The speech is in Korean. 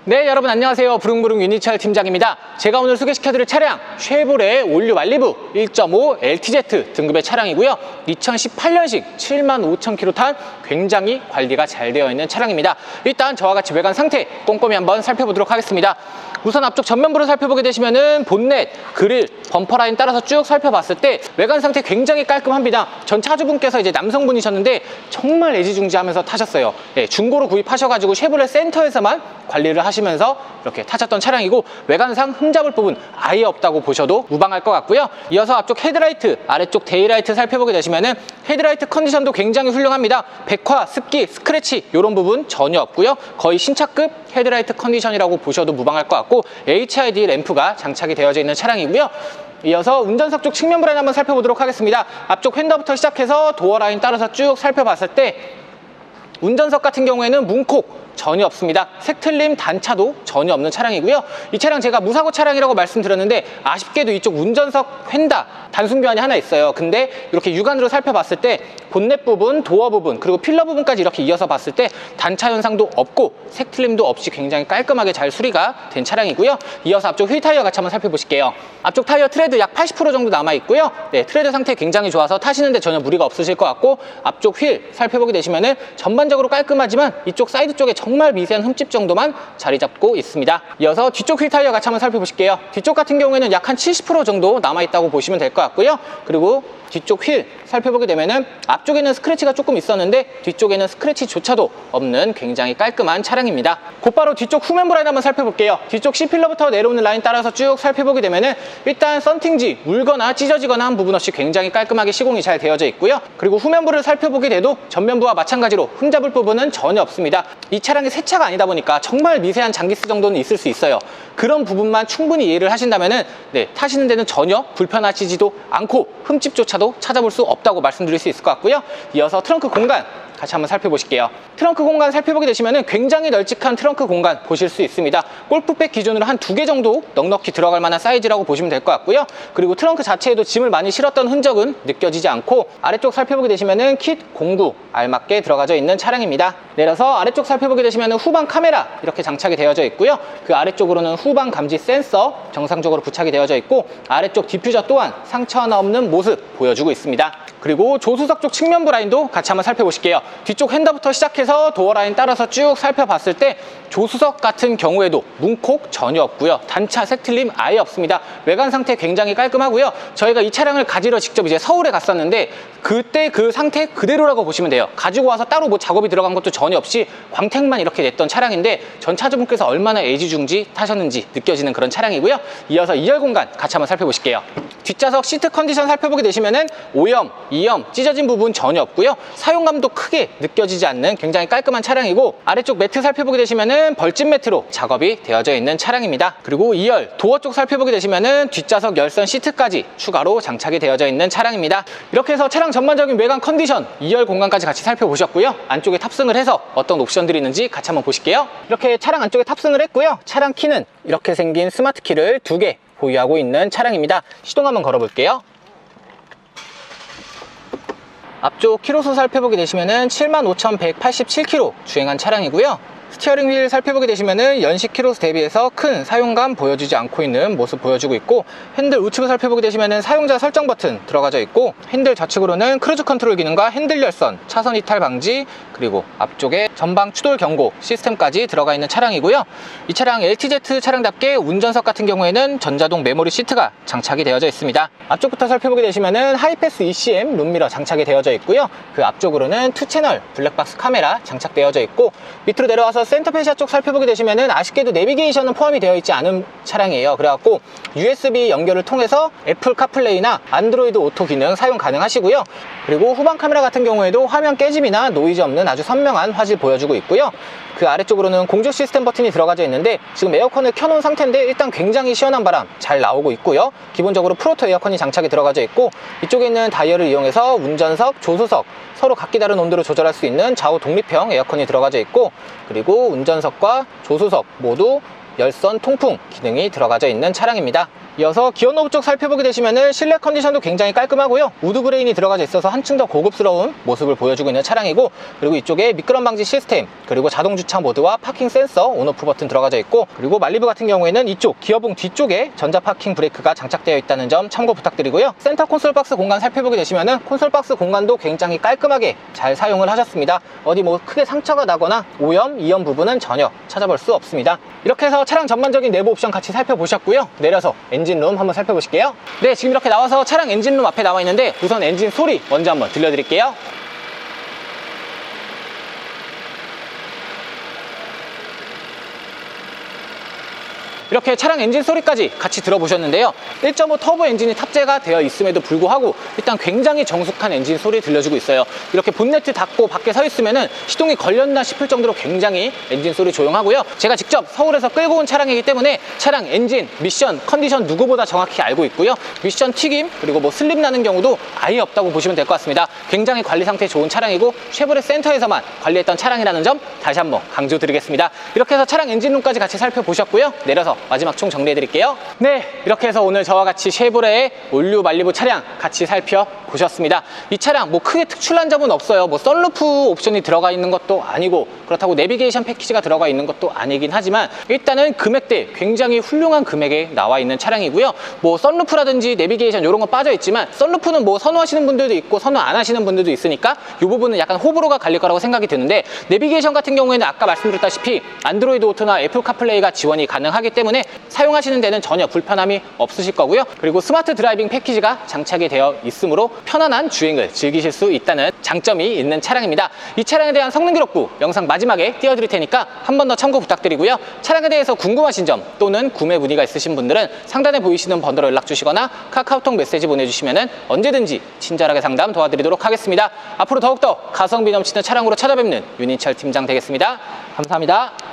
네, 여러분 안녕하세요. 부릉부릉 윤희철 팀장입니다. 제가 오늘 소개시켜드릴 차량 쉐보레 올류 말리부 1.5 LTZ 등급의 차량이고요. 2018년식 75,000km 탄 굉장히 관리가 잘 되어 있는 차량입니다. 일단 저와 같이 외관 상태 꼼꼼히 한번 살펴보도록 하겠습니다. 우선 앞쪽 전면부를 살펴보게 되시면은 본넷, 그릴, 범퍼 라인 따라서 쭉 살펴봤을 때 외관 상태 굉장히 깔끔합니다. 전 차주분께서 이제 남성분이셨는데 정말 애지중지하면서 타셨어요. 네, 중고로 구입하셔가지고 쉐보레 센터에서만 관리를 하시면서 이렇게 타셨던 차량이고 외관상 흠잡을 부분 아예 없다고 보셔도 무방할 것 같고요. 이어서 앞쪽 헤드라이트, 아래쪽 데이라이트 살펴보게 되시면은 헤드라이트 컨디션도 굉장히 훌륭합니다. 백화, 습기, 스크래치 이런 부분 전혀 없고요. 거의 신차급 헤드라이트 컨디션이라고 보셔도 무방할 것 같고 HID 램프가 장착이 되어져 있는 차량이고요. 이어서 운전석 쪽 측면 브라인 한번 살펴보도록 하겠습니다. 앞쪽 휀더부터 시작해서 도어 라인 따라서 쭉 살펴봤을 때 운전석 같은 경우에는 문콕 전혀 없습니다. 색틀림 단차도 전혀 없는 차량이고요. 이 차량 제가 무사고 차량이라고 말씀드렸는데 아쉽게도 이쪽 운전석 휀다 단순 교환이 하나 있어요. 근데 이렇게 육안으로 살펴봤을 때 본넷 부분, 도어 부분, 그리고 필러 부분까지 이렇게 이어서 봤을 때 단차 현상도 없고 색틀림도 없이 굉장히 깔끔하게 잘 수리가 된 차량이고요. 이어서 앞쪽 휠 타이어 같이 한번 살펴보실게요. 앞쪽 타이어 트레드 약 80% 정도 남아있고요. 네, 트레드 상태 굉장히 좋아서 타시는데 전혀 무리가 없으실 것 같고 앞쪽 휠 살펴보게 되시면은 전반적으로 깔끔하지만 이쪽 사이드 쪽에 정말 미세한 흠집 정도만 자리 잡고 있습니다. 이어서 뒤쪽 휠 타이어 같이 한번 살펴보실게요. 뒤쪽 같은 경우에는 약 한 70% 정도 남아있다고 보시면 될 것 같고요. 그리고 뒤쪽 휠 살펴보게 되면은 앞쪽에는 스크래치가 조금 있었는데 뒤쪽에는 스크래치조차도 없는 굉장히 깔끔한 차량입니다. 곧바로 뒤쪽 후면 브라인 한번 살펴볼게요. 뒤쪽 C필러부터 내려오는 라인 따라서 쭉 살펴보게 되면은 일단 썬팅지 울거나 찢어지거나 한 부분 없이 굉장히 깔끔하게 시공이 잘 되어져 있고요. 그리고 후면부를 살펴보게 돼도 전면부와 마찬가지로 흠잡을 부분은 전혀 없습니다. 이 차량이 새 차가 아니다 보니까 정말 미세한 장기스 정도는 있을 수 있어요. 그런 부분만 충분히 이해를 하신다면은 타시는 데는 전혀 불편하시지도 않고 흠집조차도 찾아볼 수 없다고 말씀드릴 수 있을 것 같고요. 이어서 트렁크 공간 같이 한번 살펴보실게요. 트렁크 공간 살펴보게 되시면 굉장히 널찍한 트렁크 공간 보실 수 있습니다. 골프백 기준으로 한 2개 정도 넉넉히 들어갈 만한 사이즈라고 보시면 될 것 같고요. 그리고 트렁크 자체에도 짐을 많이 실었던 흔적은 느껴지지 않고 아래쪽 살펴보게 되시면 킷 공구 알맞게 들어가져 있는 차량입니다. 내려서 아래쪽 살펴보게 되시면 후방 카메라 이렇게 장착이 되어져 있고요. 그 아래쪽으로는 후방 감지 센서 정상적으로 부착이 되어져 있고 아래쪽 디퓨저 또한 상처 하나 없는 모습 보여주고 있습니다. 그리고 조수석 쪽 측면 브라인도 같이 한번 살펴보실게요. 뒤쪽 핸더부터 시작해서 도어 라인 따라서 쭉 살펴봤을 때 조수석 같은 경우에도 문콕 전혀 없고요. 단차, 색틀림 아예 없습니다. 외관 상태 굉장히 깔끔하고요. 저희가 이 차량을 가지러 직접 이제 서울에 갔었는데 그때 그 상태 그대로라고 보시면 돼요. 가지고 와서 따로 뭐 작업이 들어간 것도 전혀 없이 광택만 이렇게 냈던 차량인데 전 차주분께서 얼마나 애지중지 타셨는지 느껴지는 그런 차량이고요. 이어서 2열 공간 같이 한번 살펴보실게요. 뒷좌석 시트 컨디션 살펴보게 되시면은 오염, 이염, 찢어진 부분 전혀 없고요. 사용감도 크게 느껴지지 않는 굉장히 깔끔한 차량이고 아래쪽 매트 살펴보게 되시면은 벌집 매트로 작업이 되어져 있는 차량입니다. 그리고 2열 도어 쪽 살펴보게 되시면은 뒷좌석 열선 시트까지 추가로 장착이 되어져 있는 차량입니다. 이렇게 해서 차량 전반적인 외관 컨디션 2열 공간까지 같이 살펴보셨고요. 안쪽에 탑승을 해서 어떤 옵션들이 있는지 같이 한번 보실게요. 이렇게 차량 안쪽에 탑승을 했고요. 차량 키는 이렇게 생긴 스마트 키를 2개 보유하고 있는 차량입니다. 시동 한번 걸어볼게요. 앞쪽 키로수 살펴보게 되시면은 75,187km 주행한 차량이고요. 스티어링 휠 살펴보게 되시면은 연식 키로수 대비해서 큰 사용감 보여주지 않고 있는 모습 보여주고 있고 핸들 우측을 살펴보게 되시면은 사용자 설정 버튼 들어가져 있고 핸들 좌측으로는 크루즈 컨트롤 기능과 핸들 열선, 차선 이탈 방지 그리고 앞쪽에 전방 추돌 경고 시스템까지 들어가 있는 차량이고요. 이 차량 LTZ 차량답게 운전석 같은 경우에는 전자동 메모리 시트가 장착이 되어져 있습니다. 앞쪽부터 살펴보게 되시면은 하이패스 ECM 룸미러 장착이 되어져 있고요. 그 앞쪽으로는 2채널 블랙박스 카메라 장착되어져 있고 밑으로 내려와서 센터 페시아 쪽 살펴보게 되시면은 아쉽게도 내비게이션은 포함이 되어 있지 않은 차량이에요. 그래갖고 USB 연결을 통해서 애플 카플레이나 안드로이드 오토 기능 사용 가능하시고요. 그리고 후방 카메라 같은 경우에도 화면 깨짐이나 노이즈 없는 아주 선명한 화질 보여주고 있고요. 그 아래쪽으로는 공조 시스템 버튼이 들어가져 있는데 지금 에어컨을 켜놓은 상태인데 일단 굉장히 시원한 바람 잘 나오고 있고요. 기본적으로 프로토 에어컨이 장착이 들어가져 있고 이쪽에 있는 다이얼을 이용해서 운전석, 조수석 서로 각기 다른 온도를 조절할 수 있는 좌우 독립형 에어컨이 들어가져 있고 그리고 운전석과 조수석 모두 열선 통풍 기능이 들어가져 있는 차량입니다. 이어서 기어 노브 쪽 살펴보게 되시면은 실내 컨디션도 굉장히 깔끔하고요. 우드 그레인이 들어가져 있어서 한층 더 고급스러운 모습을 보여주고 있는 차량이고, 그리고 이쪽에 미끄럼 방지 시스템, 그리고 자동 주차 모드와 파킹 센서, 온오프 버튼 들어가져 있고, 그리고 말리부 같은 경우에는 이쪽 기어봉 뒤쪽에 전자 파킹 브레이크가 장착되어 있다는 점 참고 부탁드리고요. 센터 콘솔 박스 공간 살펴보게 되시면은 콘솔 박스 공간도 굉장히 깔끔하게 잘 사용을 하셨습니다. 어디 뭐 크게 상처가 나거나 오염, 이염 부분은 전혀 찾아볼 수 없습니다. 이렇게 해서 차량 전반적인 내부 옵션 같이 살펴보셨고요. 내려서 엔진룸 한번 살펴보실게요. 네, 지금 이렇게 나와서 차량 엔진룸 앞에 나와 있는데, 우선 엔진 소리 먼저 한번 들려드릴게요. 이렇게 차량 엔진 소리까지 같이 들어보셨는데요. 1.5 터보 엔진이 탑재가 되어 있음에도 불구하고 일단 굉장히 정숙한 엔진 소리 들려주고 있어요. 이렇게 본네트 닫고 밖에 서 있으면은 시동이 걸렸나 싶을 정도로 굉장히 엔진 소리 조용하고요. 제가 직접 서울에서 끌고 온 차량이기 때문에 차량 엔진, 미션, 컨디션 누구보다 정확히 알고 있고요. 미션 튀김, 그리고 뭐 슬립 나는 경우도 아예 없다고 보시면 될 것 같습니다. 굉장히 관리 상태 좋은 차량이고 쉐보레 센터에서만 관리했던 차량이라는 점 다시 한번 강조드리겠습니다. 이렇게 해서 차량 엔진룸까지 같이 살펴보셨고요. 내려서 마지막 총 정리해 드릴게요. 네, 이렇게 해서 오늘 저와 같이 쉐보레의 올류 말리부 차량 같이 살펴보셨습니다. 이 차량 뭐 크게 특출난 점은 없어요. 뭐 썬루프 옵션이 들어가 있는 것도 아니고, 그렇다고 내비게이션 패키지가 들어가 있는 것도 아니긴 하지만, 일단은 금액대 굉장히 훌륭한 금액에 나와 있는 차량이고요. 뭐 썬루프라든지 내비게이션 이런 건 빠져 있지만, 썬루프는 뭐 선호하시는 분들도 있고 선호 안 하시는 분들도 있으니까 이 부분은 약간 호불호가 갈릴 거라고 생각이 드는데, 내비게이션 같은 경우에는 아까 말씀드렸다시피 안드로이드 오토나 애플 카플레이가 지원이 가능하기 때문에 사용하시는 데는 전혀 불편함이 없으실 거고요. 그리고 스마트 드라이빙 패키지가 장착이 되어 있으므로 편안한 주행을 즐기실 수 있다는 장점이 있는 차량입니다. 이 차량에 대한 성능 기록부 영상 마지막에 띄워드릴 테니까 한 번 더 참고 부탁드리고요. 차량에 대해서 궁금하신 점 또는 구매 문의가 있으신 분들은 상단에 보이시는 번호로 연락 주시거나 카카오톡 메시지 보내주시면 언제든지 친절하게 상담 도와드리도록 하겠습니다. 앞으로 더욱더 가성비 넘치는 차량으로 찾아뵙는 윤인철 팀장 되겠습니다. 감사합니다.